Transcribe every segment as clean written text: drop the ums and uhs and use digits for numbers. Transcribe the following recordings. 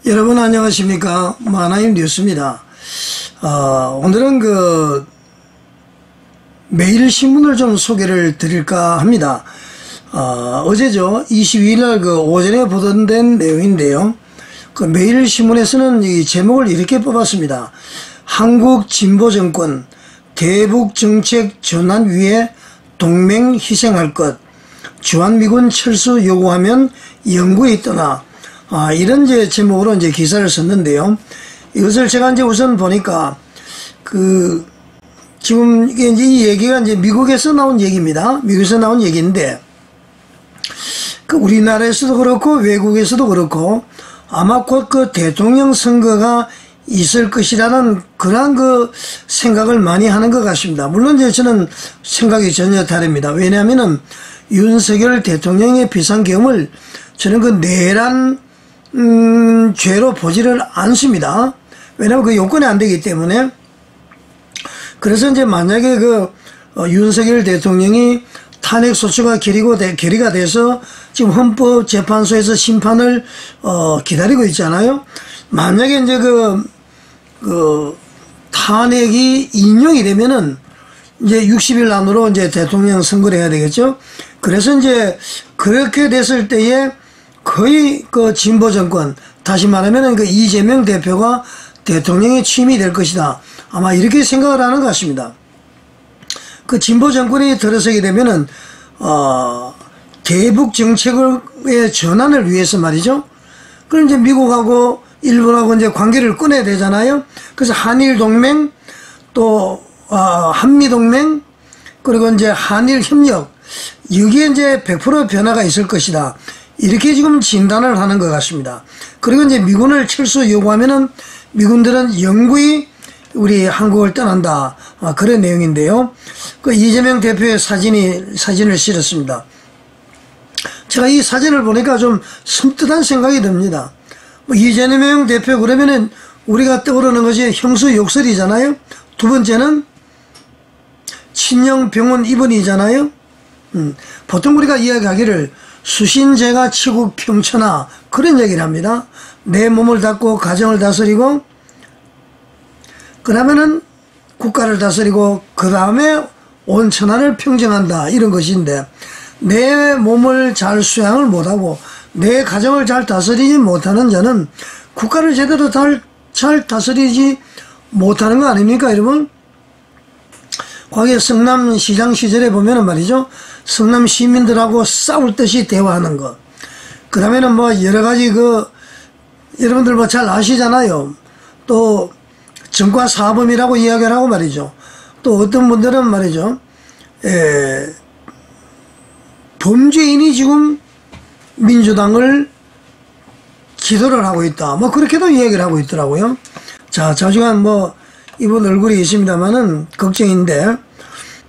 여러분 안녕하십니까. 만화임 뉴스입니다. 오늘은 매일신문을 좀 소개를 드릴까 합니다. 어제죠. 22일날 오전에 보도된 내용인데요. 매일신문에서는 이 제목을 이렇게 뽑았습니다. 한국 진보정권 대북정책 전환 위해 동맹 희생할 것. 주한미군 철수 요구하면 영구히 떠나. 이런 제목으로 기사를 썼는데요. 이것을 제가 우선 보니까 지금 이 얘기가 미국에서 나온 얘기입니다. 미국에서 나온 얘기인데 우리나라에서도 그렇고 외국에서도 그렇고 아마 곧 대통령 선거가 있을 것이라는 그러한 생각을 많이 하는 것 같습니다. 물론 저는 생각이 전혀 다릅니다. 왜냐하면은 윤석열 대통령의 비상계엄을 저는 내란 죄로 보지를 않습니다. 왜냐하면 요건이 안 되기 때문에. 그래서 만약에 윤석열 대통령이 탄핵소추가 결의가 돼서 지금 헌법재판소에서 심판을 기다리고 있잖아요. 만약에 탄핵이 인용이 되면은 60일 안으로 대통령 선거를 해야 되겠죠. 그래서 그렇게 됐을 때에 거의 진보 정권, 다시 말하면 이재명 대표가 대통령에 취임이 될 것이다. 아마 이렇게 생각을 하는 것 같습니다. 진보 정권이 들어서게 되면은 대북 정책의 전환을 위해서 말이죠. 그럼 미국하고 일본하고 관계를 끊어야 되잖아요. 그래서 한일 동맹, 또 한미 동맹, 그리고 한일 협력, 여기에 100% 변화가 있을 것이다. 이렇게 지금 진단을 하는 것 같습니다. 그리고 미군을 철수 요구하면은 미군들은 영구히 우리 한국을 떠난다. 그런 내용인데요. 이재명 대표의 사진을 실었습니다. 제가 이 사진을 보니까 좀 섬뜩한 생각이 듭니다. 이재명 대표 그러면은 우리가 떠오르는 것이 형수 욕설이잖아요. 두 번째는 친형 병원 입원이잖아요. 보통 우리가 이야기하기를 수신제가 치국 평천하 그런 얘기를 합니다. 내 몸을 닫고 가정을 다스리고 그러면은 국가를 다스리고 그 다음에 온 천하를 평정한다 이런 것인데 내 몸을 잘 수양을 못하고 내 가정을 잘 다스리지 못하는 자는 국가를 제대로 잘 다스리지 못하는 거 아닙니까 여러분? 과거에 성남시장 시절에 보면은 말이죠. 성남 시민들하고 싸울 듯이 대화하는 것. 그 다음에는 여러가지 여러분들 잘 아시잖아요. 또 전과사범이라고 이야기를 하고 말이죠. 또 어떤 분들은 말이죠. 범죄인이 지금 민주당을 기도를 하고 있다. 그렇게도 이야기를 하고 있더라고요. 자, 자주간 이분 얼굴이 있습니다만은 걱정인데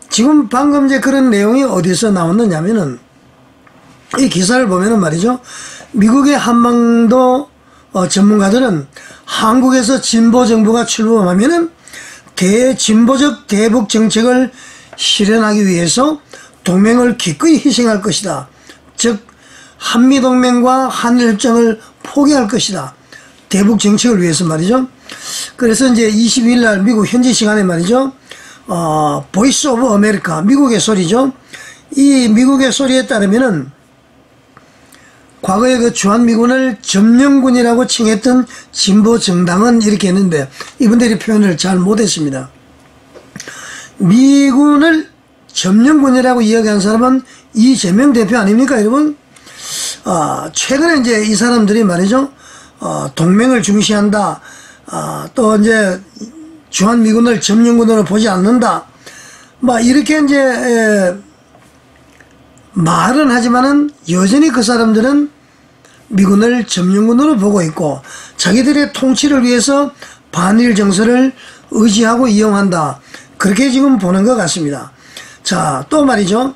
지금 방금 그런 내용이 어디서 나왔느냐면은 이 기사를 보면은 말이죠. 미국의 한반도 전문가들은 한국에서 진보 정부가 출범하면은 대진보적 대북 정책을 실현하기 위해서 동맹을 기꺼이 희생할 것이다. 즉 한미동맹과 한일협정을 포기할 것이다. 대북 정책을 위해서 말이죠. 그래서 22일 날 미국 현지 시간에 말이죠. 보이스 오브 아메리카, 미국의 소리죠. 이 미국의 소리에 따르면은 과거에 주한미군을 점령군이라고 칭했던 진보 정당은 이렇게 했는데 이분들이 표현을 잘 못했습니다. 미군을 점령군이라고 이야기한 사람은 이재명 대표 아닙니까 여러분? 최근에 이 사람들이 말이죠. 동맹을 중시한다. 또 주한미군을 점령군으로 보지 않는다. 이렇게 말은 하지만은 여전히 그 사람들은 미군을 점령군으로 보고 있고 자기들의 통치를 위해서 반일 정서를 의지하고 이용한다. 그렇게 지금 보는 것 같습니다. 자, 또 말이죠.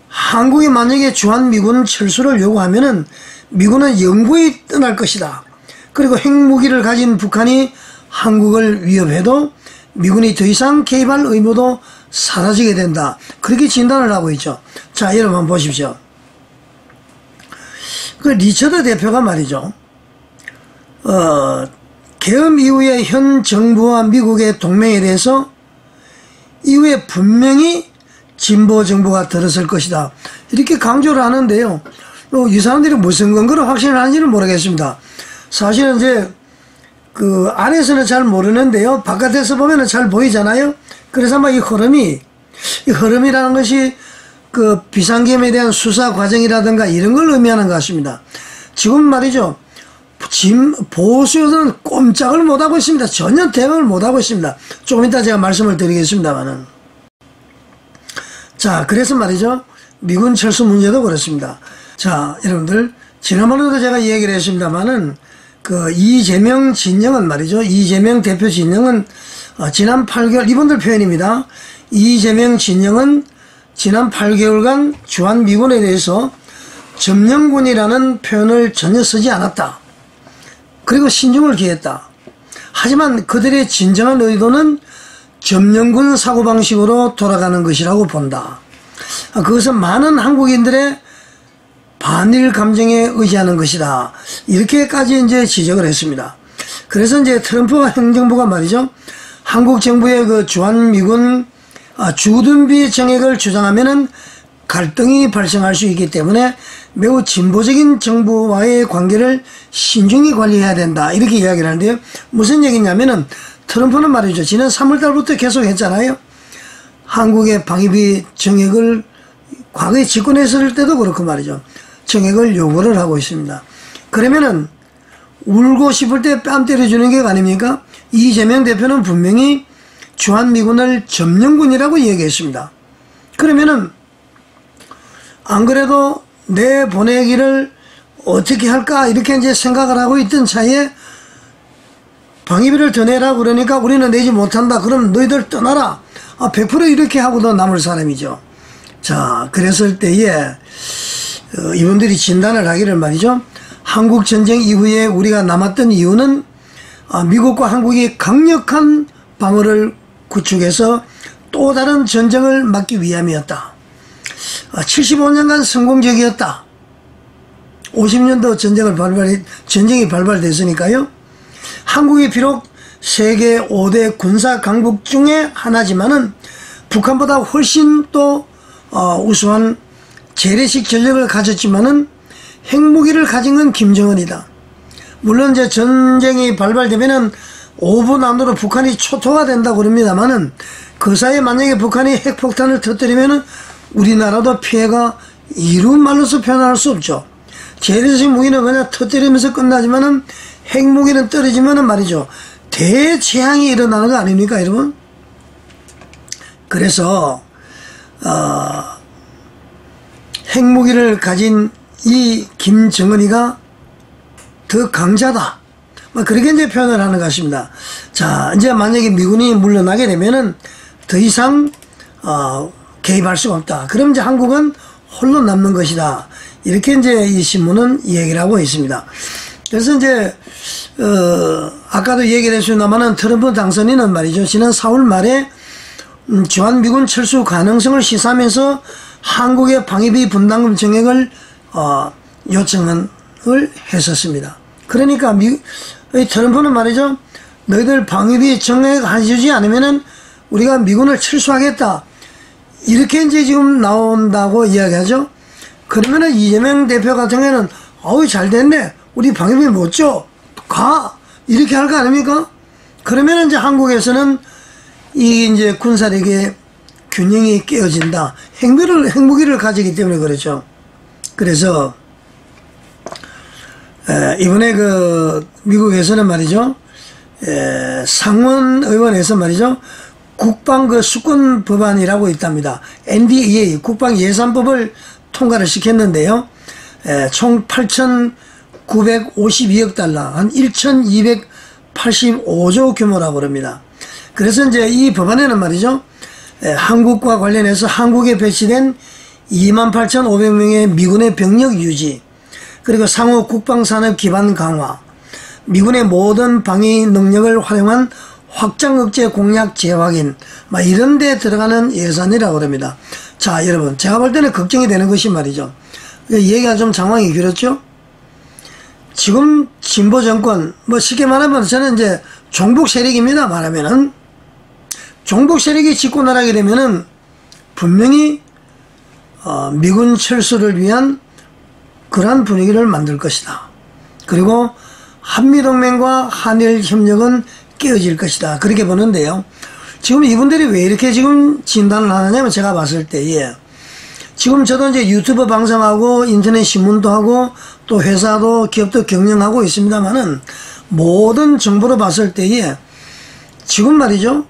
한국이 만약에 주한미군 철수를 요구하면은 미군은 영구히 떠날 것이다. 그리고 핵무기를 가진 북한이 한국을 위협해도 미군이 더 이상 개입할 의무도 사라지게 된다. 그렇게 진단을 하고 있죠. 자, 여러분 보십시오. 리처드 대표가 말이죠. 계엄 이후에 현 정부와 미국의 동맹에 대해서 이후에 분명히 진보 정부가 들어설 것이다. 이렇게 강조를 하는데요. 이 사람들이 무슨 근거로 확신을 하는지는 모르겠습니다. 사실은 이제 그 안에서는 잘 모르는데요. 바깥에서 보면은 잘 보이잖아요. 그래서 아마 이 흐름이라는 것이 그 비상계엄에 대한 수사 과정이라든가 이런 걸 의미하는 것 같습니다. 지금 말이죠. 보수는 꼼짝을 못하고 있습니다. 전혀 대응을 못하고 있습니다. 조금 이따 제가 말씀을 드리겠습니다만은. 자, 그래서 말이죠. 미군 철수 문제도 그렇습니다. 자, 여러분들, 지난번에도 제가 얘기를 했습니다만은, 그, 이재명 진영은 말이죠. 이재명 대표 진영은, 지난 8개월, 이분들 표현입니다. 이재명 진영은 지난 8개월간 주한미군에 대해서 점령군이라는 표현을 전혀 쓰지 않았다. 그리고 신중을 기했다. 하지만 그들의 진정한 의도는 점령군 사고방식으로 돌아가는 것이라고 본다. 그것은 많은 한국인들의 반일 감정에 의지하는 것이다. 이렇게까지 이제 지적을 했습니다. 그래서 이제 트럼프 행정부가 말이죠. 한국 정부의 그 주한미군 주둔비 정액을 주장하면은 갈등이 발생할 수 있기 때문에 매우 진보적인 정부와의 관계를 신중히 관리해야 된다. 이렇게 이야기를 하는데요. 무슨 얘기냐면은 트럼프는 말이죠. 지난 3월달부터 계속 했잖아요. 한국의 방위비 정액을 과거에 집권했을 때도 그렇고 말이죠. 정액을 요구를 하고 있습니다. 그러면은 울고 싶을 때 뺨 때려주는 게 아닙니까? 이재명 대표는 분명히 주한미군을 점령군이라고 얘기했습니다. 그러면은 안 그래도 내보내기를 어떻게 할까 이렇게 이제 생각을 하고 있던 차에 방위비를 더 내라 그러니까 우리는 내지 못한다. 그럼 너희들 떠나라. 100% 이렇게 하고도 남을 사람이죠. 자, 그랬을 때에 이분들이 진단을 하기를 말이죠. 한국 전쟁 이후에 우리가 남았던 이유는 미국과 한국이 강력한 방어를 구축해서 또 다른 전쟁을 막기 위함이었다. 75년간 성공적이었다. 50년도 전쟁이 발발됐으니까요. 한국이 비록 세계 5대 군사 강국 중에 하나지만은 북한보다 훨씬 또 우수한 재래식 전력을 가졌지만은 핵무기를 가진 건 김정은이다. 물론 이제 전쟁이 발발되면은 5분 안으로 북한이 초토화 된다고 그럽니다만은 그 사이에 만약에 북한이 핵폭탄을 터뜨리면은 우리나라도 피해가 이루 말로서 표현할 수 없죠. 재래식 무기는 그냥 터뜨리면서 끝나지만은 핵무기는 떨어지면은 말이죠. 대재앙이 일어나는 거 아닙니까, 여러분? 그래서, 핵무기를 가진 이 김정은이가 더 강자다. 그렇게 이제 표현을 하는 것 같습니다. 자, 이제 만약에 미군이 물러나게 되면은 더 이상, 개입할 수가 없다. 그럼 이제 한국은 홀로 남는 것이다. 이렇게 이제 이 신문은 얘기를 하고 있습니다. 그래서 이제, 아까도 얘기를 했습니다만은 트럼프 당선인은 말이죠. 지난 4월 말에, 주한미군 철수 가능성을 시사하면서 한국의 방위비 분담금 정액을, 요청을 했었습니다. 그러니까 트럼프는 말이죠. 너희들 방위비 정액 해주지 않으면은 우리가 미군을 철수하겠다. 이렇게 이제 지금 나온다고 이야기하죠. 그러면은 이재명 대표 같은 경우에는 어우 잘 됐네. 우리 방위비 못 줘. 가. 이렇게 할 거 아닙니까? 그러면은 이제 한국에서는 이 이제 군사력의 균형이 깨어진다. 핵무기를 가지기 때문에 그렇죠. 그래서 이번에 그 미국에서는 말이죠. 상원 의원에서 말이죠. 국방 그 수권 법안이라고 있답니다. NDAA 국방 예산법을 통과를 시켰는데요. 총 8,952억 달러, 한 1,285조 규모라고 합니다. 그래서 이제 이 법안에는 말이죠. 한국과 관련해서 한국에 배치된 28,500명의 미군의 병력 유지, 그리고 상호 국방산업 기반 강화, 미군의 모든 방위 능력을 활용한 확장 억제 공약 재확인, 이런 데 들어가는 예산이라고 합니다. 자, 여러분, 제가 볼 때는 걱정이 되는 것이 말이죠. 얘기가 좀 장황이 길었죠? 지금 진보 정권, 뭐 쉽게 말하면 저는 이제 종북 세력입니다. 말하면은. 종북 세력이 집권하게 되면은 분명히 미군 철수를 위한 그러한 분위기를 만들 것이다. 그리고 한미동맹과 한일협력은 깨어질 것이다. 그렇게 보는데요. 지금 이분들이 왜 이렇게 지금 진단을 하느냐면 제가 봤을 때에 지금 저도 이제 유튜브 방송하고 인터넷 신문도 하고 또 회사도 기업도 경영하고 있습니다만은 모든 정보로 봤을 때에 지금 말이죠.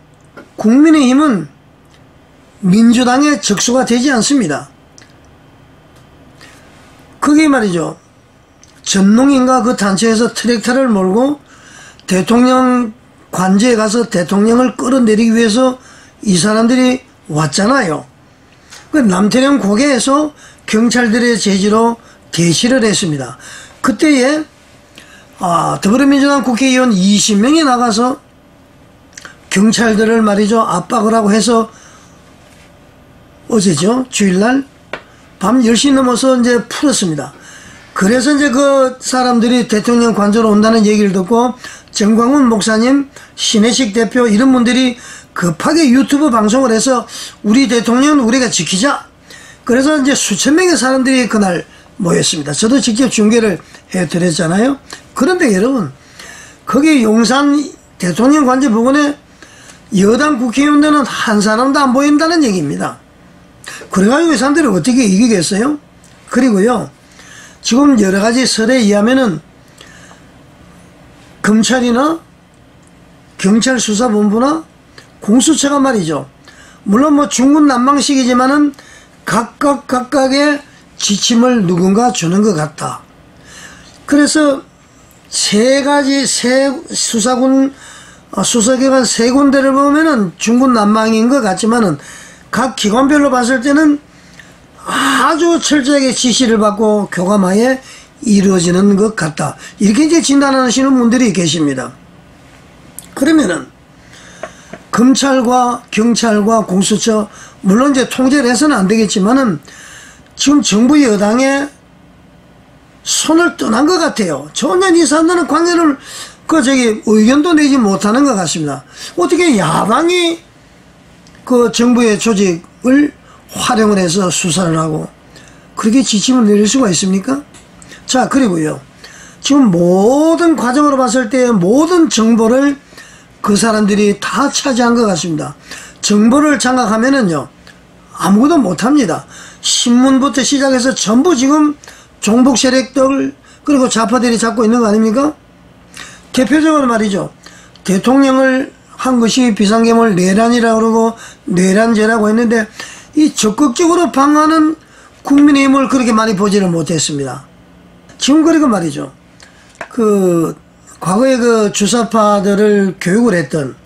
국민의힘은 민주당의 적수가 되지 않습니다. 그게 말이죠. 전농인가 그 단체에서 트랙터를 몰고 대통령 관저에 가서 대통령을 끌어내리기 위해서 이 사람들이 왔잖아요. 그 남태령 고개에서 경찰들의 제지로 대시를 했습니다. 그때에 더불어민주당 국회의원 20명이 나가서 경찰들을 말이죠. 압박을 하고 해서 어제죠. 주일날 밤 10시 넘어서 이제 풀었습니다. 그래서 이제 그 사람들이 대통령 관저로 온다는 얘기를 듣고 정광훈 목사님, 신혜식 대표 이런 분들이 급하게 유튜브 방송을 해서 우리 대통령은 우리가 지키자. 그래서 이제 수천 명의 사람들이 그날 모였습니다. 저도 직접 중계를 해드렸잖아요. 그런데 여러분, 거기 용산 대통령 관저 부근에 여당 국회의원들은 한 사람도 안 보인다는 얘기입니다. 그래가지고 이 사람들이 어떻게 이기겠어요? 그리고요, 지금 여러 가지 설에 의하면은 검찰이나 경찰 수사본부나 공수처가 말이죠. 물론 뭐 중군난방식이지만은 각각의 지침을 누군가 주는 것 같다. 그래서 세 수사기관 세 군데를 보면은 중군난방인 것 같지만은 각 기관별로 봤을 때는 아주 철저하게 지시를 받고 교감하에 이루어지는 것 같다. 이렇게 이제 진단하시는 분들이 계십니다. 그러면은 검찰과 경찰과 공수처 물론 이제 통제를 해서는 안 되겠지만은 지금 정부 여당의 손을 떠난 것 같아요. 전혀 이 사람들은 관계를 의견도 내지 못하는 것 같습니다. 어떻게 야당이 그 정부의 조직을 활용을 해서 수사를 하고 그렇게 지침을 내릴 수가 있습니까? 자, 그리고요. 지금 모든 과정으로 봤을 때 모든 정보를 그 사람들이 다 차지한 것 같습니다. 정보를 장악하면은요, 아무것도 못합니다. 신문부터 시작해서 전부 지금 종북 세력들 그리고 좌파들이 잡고 있는 거 아닙니까? 대표적으로 말이죠. 대통령을 한 것이 비상계엄을 내란이라고 그러고 내란죄라고 했는데 이 적극적으로 방어하는 국민의힘을 그렇게 많이 보지를 못했습니다. 지금 그리고 말이죠. 과거에 그 주사파들을 교육을 했던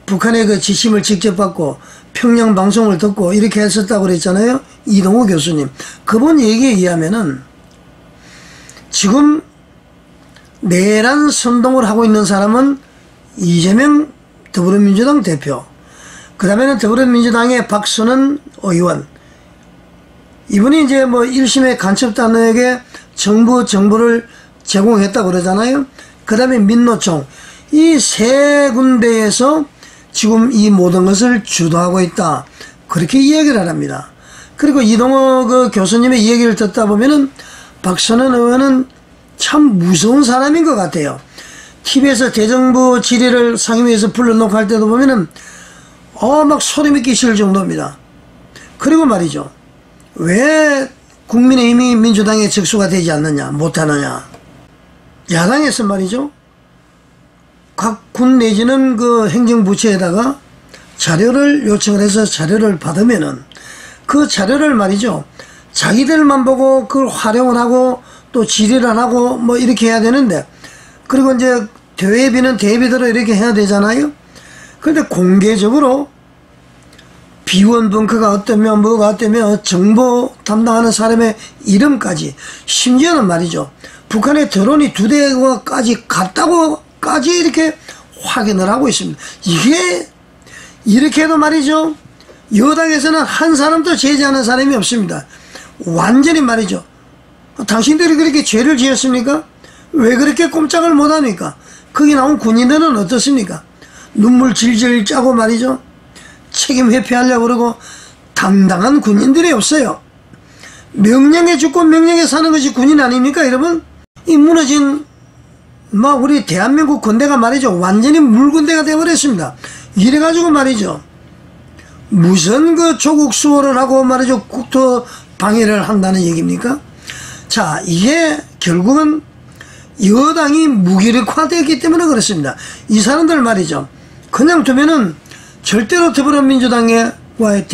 북한의 그 지침을 직접 받고 평양 방송을 듣고 이렇게 했었다고 그랬잖아요. 이동호 교수님. 그분 얘기에 의하면은 지금 내란 선동을 하고 있는 사람은 이재명 더불어민주당 대표, 그 다음에는 더불어민주당의 박선은 의원, 이분이 이제 뭐 1심의 간첩단에게 정보를 제공했다고 그러잖아요. 그 다음에 민노총, 이 세 군데에서 지금 이 모든 것을 주도하고 있다. 그렇게 이야기를 합니다. 그리고 이동호 그 교수님의 이야기를 듣다 보면은 박선은 의원은 참 무서운 사람인 것 같아요. TV에서 대정부 질의를 상임위에서 불러놓고 할 때도 보면은 막 소름이 끼칠 정도입니다. 그리고 말이죠. 왜 국민의힘이 민주당의 적수가 되지 않느냐, 못하느냐. 야당에서 말이죠. 각 군 내지는 그 행정부처에다가 자료를 요청을 해서 자료를 받으면은 그 자료를 말이죠. 자기들만 보고 그걸 활용을 하고 또 질의를 하고 뭐 이렇게 해야 되는데, 그리고 이제 대회비는 대회비대로 이렇게 해야 되잖아요. 그런데 공개적으로 비원 벙커가 어떠며 뭐가 어떠며 정보 담당하는 사람의 이름까지, 심지어는 말이죠. 북한의 드론이 2대가까지 갔다고까지 이렇게 확인을 하고 있습니다. 이게 이렇게 해도 말이죠. 여당에서는 한 사람도 제지하는 사람이 없습니다. 완전히 말이죠. 당신들이 그렇게 죄를 지었습니까? 왜 그렇게 꼼짝을 못합니까? 거기 나온 군인들은 어떻습니까? 눈물 질질 짜고 말이죠. 책임 회피하려고 그러고 당당한 군인들이 없어요. 명령에 죽고 명령에 사는 것이 군인 아닙니까 여러분? 이 무너진 우리 대한민국 군대가 말이죠, 완전히 물군대가 되어버렸습니다. 이래가지고 말이죠, 무슨 그 조국 수호를 하고 말이죠, 국토 방해를 한다는 얘기입니까? 자, 이게 결국은 여당이 무기력화되었기 때문에 그렇습니다. 이 사람들 말이죠, 그냥 두면은 절대로 더불어민주당과의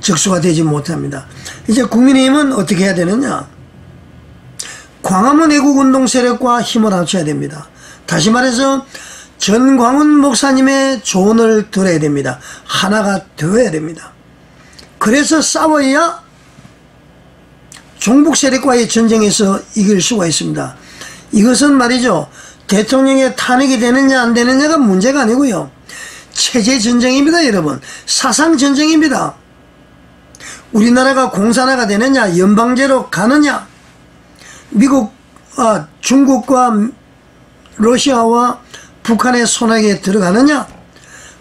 적수가 되지 못합니다. 이제 국민의힘은 어떻게 해야 되느냐? 광화문 애국운동 세력과 힘을 합쳐야 됩니다. 다시 말해서 전광훈 목사님의 조언을 들어야 됩니다. 하나가 되어야 됩니다. 그래서 싸워야 종북 세력과의 전쟁에서 이길 수가 있습니다. 이것은 말이죠, 대통령의 탄핵이 되느냐 안 되느냐가 문제가 아니고요, 체제 전쟁입니다. 여러분, 사상 전쟁입니다. 우리나라가 공산화가 되느냐, 연방제로 가느냐, 중국과 러시아와 북한의 손아귀에 들어가느냐,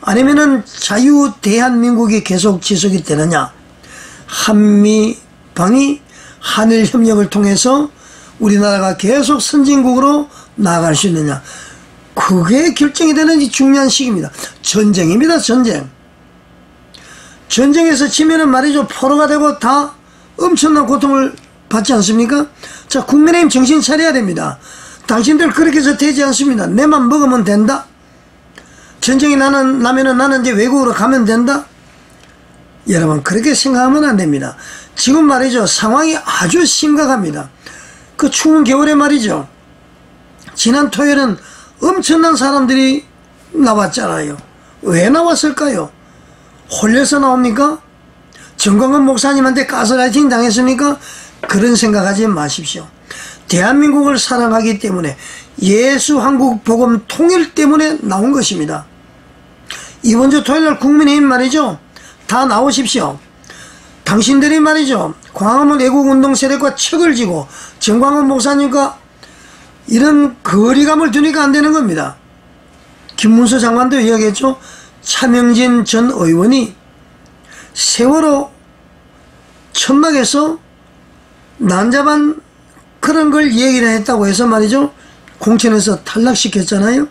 아니면은 자유 대한민국이 계속 지속이 되느냐, 한미방이 한일 협력을 통해서 우리나라가 계속 선진국으로 나아갈 수 있느냐, 그게 결정이 되는 이 중요한 시기입니다. 전쟁입니다. 전쟁. 전쟁에서 지면은 말이죠, 포로가 되고 다 엄청난 고통을 받지 않습니까? 자, 국민의힘 정신 차려야 됩니다. 당신들 그렇게 해서 되지 않습니다. 내만 먹으면 된다? 전쟁이 나면은 나는 이제 외국으로 가면 된다? 여러분, 그렇게 생각하면 안 됩니다. 지금 말이죠, 상황이 아주 심각합니다. 그 추운 겨울에 말이죠, 지난 토요일은 엄청난 사람들이 나왔잖아요. 왜 나왔을까요? 홀려서 나옵니까? 정광훈 목사님한테 가스라이팅 당했습니까? 그런 생각하지 마십시오. 대한민국을 사랑하기 때문에, 예수 한국 복음 통일 때문에 나온 것입니다. 이번 주 토요일날 국민의힘 말이죠, 다 나오십시오. 당신들이 말이죠, 광화문 애국운동 세력과 척을 지고 정광훈 목사님과 이런 거리감을 두니까 안 되는 겁니다. 김문수 장관도 이야기했죠. 차명진 전 의원이 세월호 천막에서 난잡한 그런 걸 얘기를 했다고 해서 말이죠, 공천에서 탈락시켰잖아요.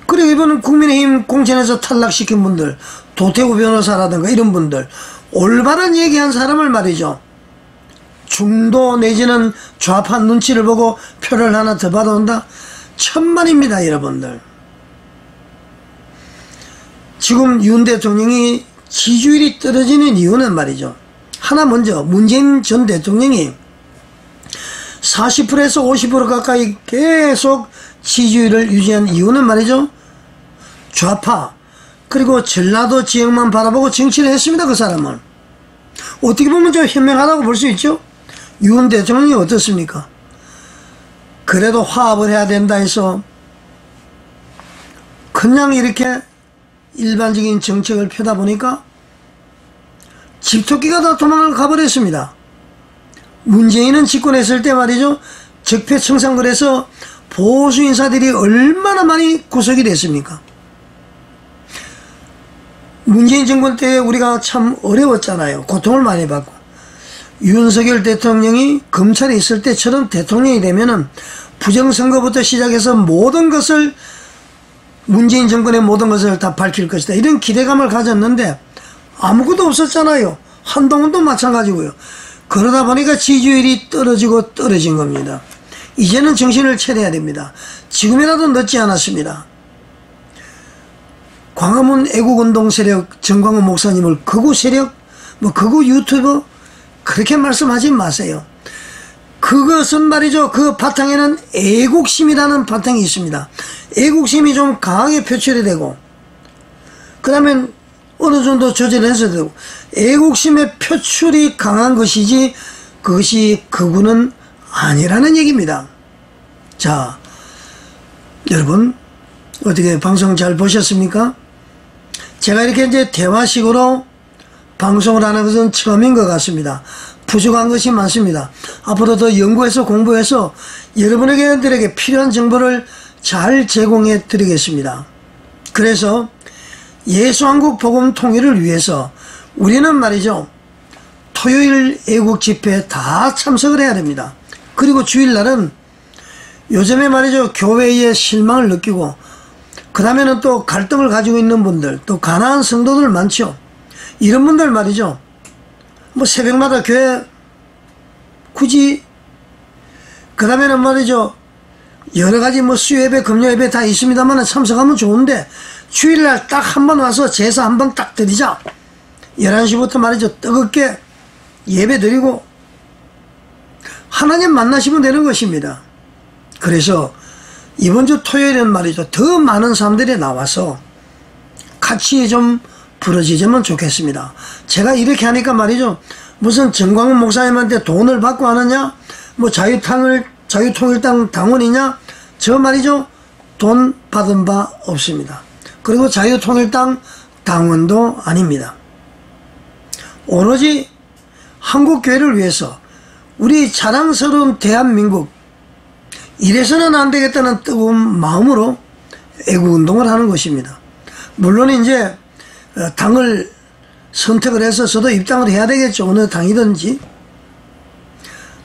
그리고 이번은 국민의힘 공천에서 탈락시킨 분들, 도태우 변호사라든가 이런 분들, 올바른 얘기한 사람을 말이죠, 중도 내지는 좌파 눈치를 보고 표를 하나 더 받아온다? 천만입니다. 여러분들. 지금 윤 대통령이 지지율이 떨어지는 이유는 말이죠, 하나 먼저 문재인 전 대통령이 40%에서 50% 가까이 계속 지지율을 유지한 이유는 말이죠, 좌파 그리고 전라도 지역만 바라보고 정치를 했습니다. 그 사람은 어떻게 보면 좀 현명하다고 볼 수 있죠. 윤 대통령이 어떻습니까? 그래도 화합을 해야 된다 해서 그냥 이렇게 일반적인 정책을 펴다 보니까 집토끼가 다 도망을 가버렸습니다. 문재인은 집권했을 때 말이죠, 적폐청산글에서 보수 인사들이 얼마나 많이 구속이 됐습니까? 문재인 정권 때 우리가 참 어려웠잖아요. 고통을 많이 받고. 윤석열 대통령이 검찰에 있을 때처럼 대통령이 되면은 부정선거부터 시작해서 모든 것을, 문재인 정권의 모든 것을 다 밝힐 것이다, 이런 기대감을 가졌는데 아무것도 없었잖아요. 한동훈도 마찬가지고요. 그러다 보니까 지지율이 떨어진 겁니다. 이제는 정신을 차려야 됩니다. 지금이라도 늦지 않았습니다. 광화문 애국운동 세력 정광훈 목사님을 극우 세력, 극우 유튜버 그렇게 말씀하지 마세요. 그것은 말이죠, 그 바탕에는 애국심이라는 바탕이 있습니다. 애국심이 좀 강하게 표출이 되고, 그 다음에 어느 정도 조절해서 되고, 애국심의 표출이 강한 것이지 그것이 극우는 아니라는 얘기입니다. 자, 여러분 어떻게 방송 잘 보셨습니까? 제가 이렇게 이제 대화식으로 방송을 하는 것은 처음인 것 같습니다. 부족한 것이 많습니다. 앞으로 더 연구해서 공부해서 여러분에게 필요한 정보를 잘 제공해 드리겠습니다. 그래서 예수한국 복음 통일을 위해서 우리는 말이죠, 토요일 애국 집회에 다 참석을 해야 됩니다. 그리고 주일날은 요즘에 말이죠, 교회에 실망을 느끼고 그 다음에는 또 갈등을 가지고 있는 분들, 또 가난한 성도들 많죠. 이런 분들 말이죠, 뭐 새벽마다 교회 굳이, 그 다음에는 말이죠, 여러가지 뭐 수요예배 금요예배 다 있습니다만 참석하면 좋은데 주일날 딱 한 번 와서 제사 한 번 딱 드리자, 11시부터 말이죠, 뜨겁게 예배 드리고 하나님 만나시면 되는 것입니다. 그래서 이번 주 토요일엔 말이죠, 더 많은 사람들이 나와서 같이 좀 부러지자면 좋겠습니다. 제가 이렇게 하니까 말이죠, 무슨 정광훈 목사님한테 돈을 받고 하느냐, 뭐 자유통일당 당원이냐, 저 말이죠, 돈 받은 바 없습니다. 그리고 자유통일당 당원도 아닙니다. 오로지 한국교회를 위해서 우리 자랑스러운 대한민국, 이래서는 안 되겠다는 뜨거운 마음으로 애국운동을 하는 것입니다. 물론 이제 당을 선택을 해서 저도 입당을 해야 되겠죠. 어느 당이든지.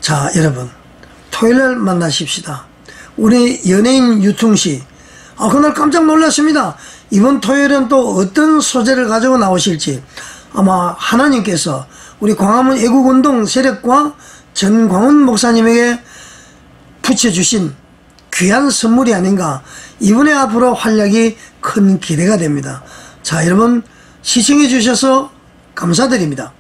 자, 여러분, 토요일날 만나십시다. 우리 연예인 유퉁씨, 그날 깜짝 놀랐습니다. 이번 토요일은 또 어떤 소재를 가지고 나오실지 아마 하나님께서 우리 광화문 애국운동 세력과 전광훈 목사님에게 붙여주신 귀한 선물이 아닌가, 이분의 앞으로 활약이 큰 기대가 됩니다. 자, 여러분 시청해 주셔서 감사드립니다.